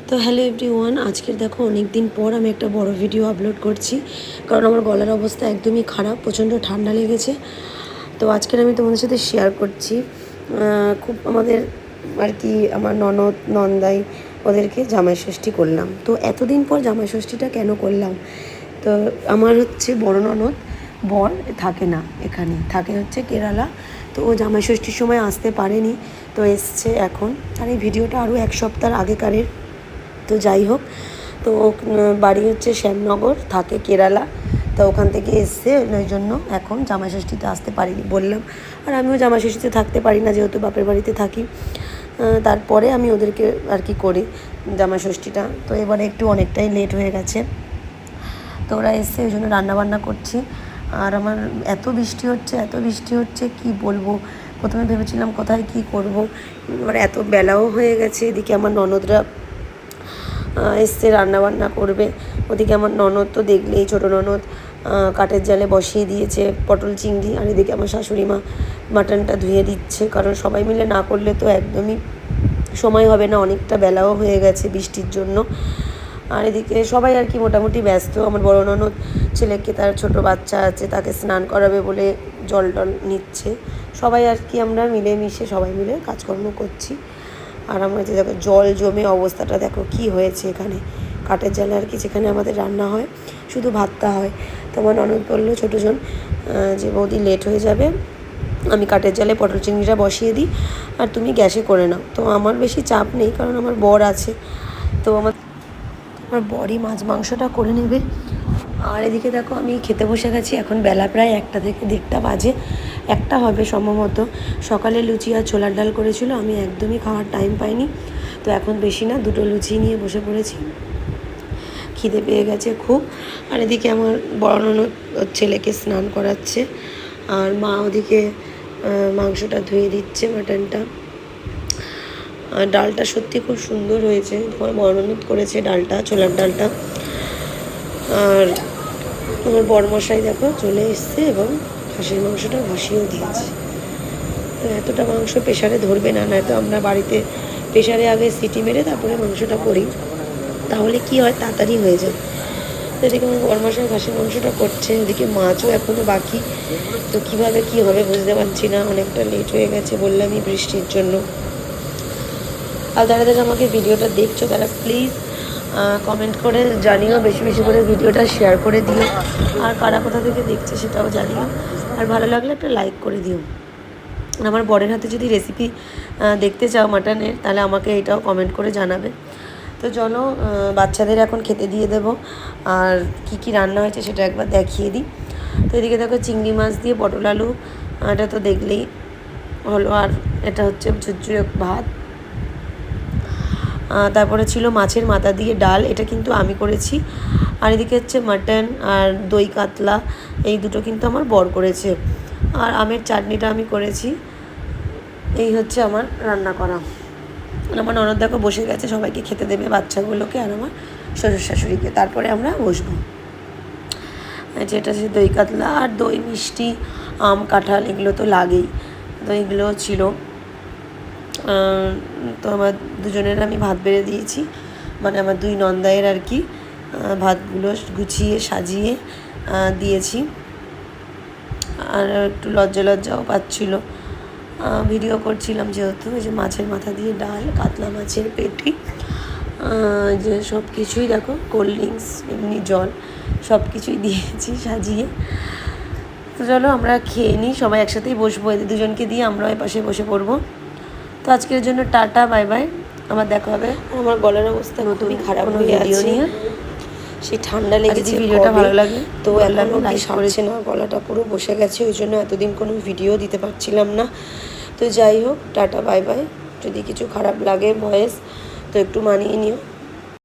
তো hello everyone, আজকের দেখো অনেক দিন পর আমি একটা বড় ভিডিও আপলোড করছি, কারণ আমার গলার অবস্থা একদমই খারাপ, প্রচণ্ড ঠান্ডা লেগেছে। তো আজকের আমি তোমাদের সাথে শেয়ার করছি খুব আমাদের আর কি আমার ননদ নন্দাই ওদেরকে জামাই ষষ্ঠী করলাম। তো এতদিন পর জামাই ষষ্ঠীটা কেন করলাম, তো আমার হচ্ছে বড় ননদ বর থাকে না, এখানে থাকে হচ্ছে কেরালা। তো ও জামাই ষষ্ঠীর সময় আসতে পারেনি, তো এসছে এখন। আর এই ভিডিওটা আরও এক সপ্তাহ আগেকারের। তো যাই হোক, তো বাড়ি হচ্ছে শ্যামনগর, থাকে কেরালা। তো ওখান থেকে এসছে, ওই জন্য এখন জামাই ষষ্ঠীতে আসতে পারিনি বললাম। আর আমিও জামাই ষষ্ঠীতে থাকতে পারি না, যেহেতু বাপের বাড়িতে থাকি। তারপরে আমি ওদেরকে আর কি করি জামাই ষষ্ঠীটা। তো এবারে একটু অনেকটাই লেট হয়ে গেছে, তো ওরা এসছে, ওই জন্য রান্নাবান্না করছি। আর আমার এত বৃষ্টি হচ্ছে কি বলবো। প্রথমে ভেবেছিলাম কোথায় কি করব, এবার এত বেলাও হয়ে গেছে। এদিকে আমার ননদরা এসছে, রান্নাবান্না করবে। ওদিকে আমার ননদ তো দেখলেই, ছোটো ননদ কাঠের জালে বসিয়ে দিয়েছে পটল চিংড়ি। আর এদিকে আমার শাশুড়ি মা মাটনটা ধুয়ে দিচ্ছে, কারণ সবাই মিলে না করলে তো একদমই সময় হবে না, অনেকটা বেলাও হয়ে গেছে বৃষ্টির জন্য। আর এদিকে সবাই আর কি মোটামুটি ব্যস্ত। আমার বড় ননদ ছেলেকে, তার ছোট বাচ্চা আছে, তাকে স্নান করাবে বলে জল টল নিচ্ছে। সবাই আর কি আমরা মিলেমিশে সবাই মিলে কাজকর্ম করছি। আর আমার যে দেখো জল জমে অবস্থাটা দেখো কি হয়েছে এখানে, কাঠের জালে আর কি যেখানে আমাদের রান্না হয়, শুধু ভাতটা হয়। তো আমার ননদ বললো ছোটোজন যে বৌদি লেট হয়ে যাবে, আমি কাঠের জালে পটল চিংড়িটা বসিয়ে দিই আর তুমি গ্যাসে করে নাও। তো আমার বেশি চাপ নেই, কারণ আমার বর আছে। তো আমার বরই মাছ মাংসটা করে নেবে। আর এদিকে দেখো আমি খেতে বসে গেছি, এখন বেলা প্রায় 1টা থেকে 1:30 বাজে, 1টা হবে সম্ভবত। সকালে লুচি আর ছোলার ডাল করেছিল, আমি একদমই খাওয়ার টাইম পাইনি। তো এখন বেশি না, 2টো লুচি নিয়ে বসে পড়েছি, খিদে পেয়ে গেছে খুব। আর এদিকে আমার বড় ননদ ছেলেকে স্নান করাচ্ছে, আর মা ওদিকে মাংসটা ধুয়ে দিচ্ছে, মাটনটা। আর ডালটা সত্যি খুব সুন্দর হয়েছে, আমার বড় ননদ করেছে ডালটা, ছোলার ডালটা। আর আমার বরমশাই দেখো চলে এসছে এবং খাসির মাংসটা বসিয়েও দিয়েছে। তো এতটা মাংস প্রেশারে ধরবে না, নয়তো আমরা বাড়িতে প্রেশারে আগে সিটি মেরে তারপরে মাংসটা করি, তাহলে কি হয় তাড়াতাড়ি হয়ে যায়। তো এদিকে আমার বরমশাই খাসির মাংসটা করছে, ওদিকে মাছও এখনও বাকি। তো কীভাবে কী হবে বুঝতে পারছি না, অনেকটা লেট হয়ে গেছে বললামই বৃষ্টির জন্য। আর যারা যারা আমাকে ভিডিওটা দেখছো তারা প্লিজ কমেন্ট করে জানিও, বেশি বেশি করে ভিডিওটা শেয়ার করে দিও। আর কারা কোথা থেকে দেখছে সেটাও জানিও। আর ভালো লাগলে একটা লাইক করে দিও। আমার বরের হাতে যদি রেসিপি দেখতে চাও মাটনের, তাহলে আমাকে এটাও কমেন্ট করে জানাবে। তো চলো বাচ্চাদের এখন খেতে দিয়ে দেবো, আর কি কি রান্না হয়েছে সেটা একবার দেখিয়ে দিই। তো এদিকে দেখো চিংড়ি মাছ দিয়ে পটল আলু, এটা তো দেখলেই হলো। আর এটা হচ্ছে ঝুরঝুরে ভাত। তারপরে ছিল মাছের মাথা দিয়ে ডাল, এটা কিন্তু আমি করেছি। আর এদিকে হচ্ছে মাটন আর দই কাতলা, এই দুটো কিন্তু আমার বর করেছে। আর আমের চাটনিটা আমি করেছি। এই হচ্ছে আমার রান্না করা। আমার ননদ দেখো বসে গেছে, সবাইকে খেতে দেবে, বাচ্চাগুলোকে আর আমার শ্বশুর শাশুড়িকে, তারপরে আমরা বসবো। যেটা সে দই কাতলা আর দই মিষ্টি, আম কাঁঠাল এগুলো তো লাগেই, তো এগুলো ছিল। তো আমার দুজনের আমি ভাত বেড়ে দিয়েছি, মানে আমার দুই নন্দায়ের আর কি ভাতগুলো গুছিয়ে সাজিয়ে দিয়েছি। আর একটু লজ্জাও পাচ্ছিল, ভিডিও করছিলাম যেহেতু। এই যে মাছের মাথা দিয়ে ডাল, কাতলা মাছের পেটি, যে সব কিছুই দেখো, কোল্ড ড্রিঙ্কস, এমনি জল, সব কিছুই দিয়েছি সাজিয়ে। তো চলো আমরা খেয়ে নিই, সবাই একসাথেই বসবো, এদের দুজনকে দিয়ে আমরাও পাশে বসে পড়বো। তো আজকের জন্য টাটা, বাই বাই, আবার দেখা হবে। আমার গলার অবস্থা নতুনই খারাপ হয়ে আছে, সেই ঠান্ডা লেগেছে। ভিডিওটা ভালো লাগে তো এখনও লাইক করেছে না, গলাটা পুরো বসে গেছে, ওই জন্য এতদিন কোনো ভিডিও দিতে পারছিলাম না। তো যাই হোক, টাটা বাই বাই। যদি কিছু খারাপ লাগে ভয়েস, তো একটু মানিয়ে নিও।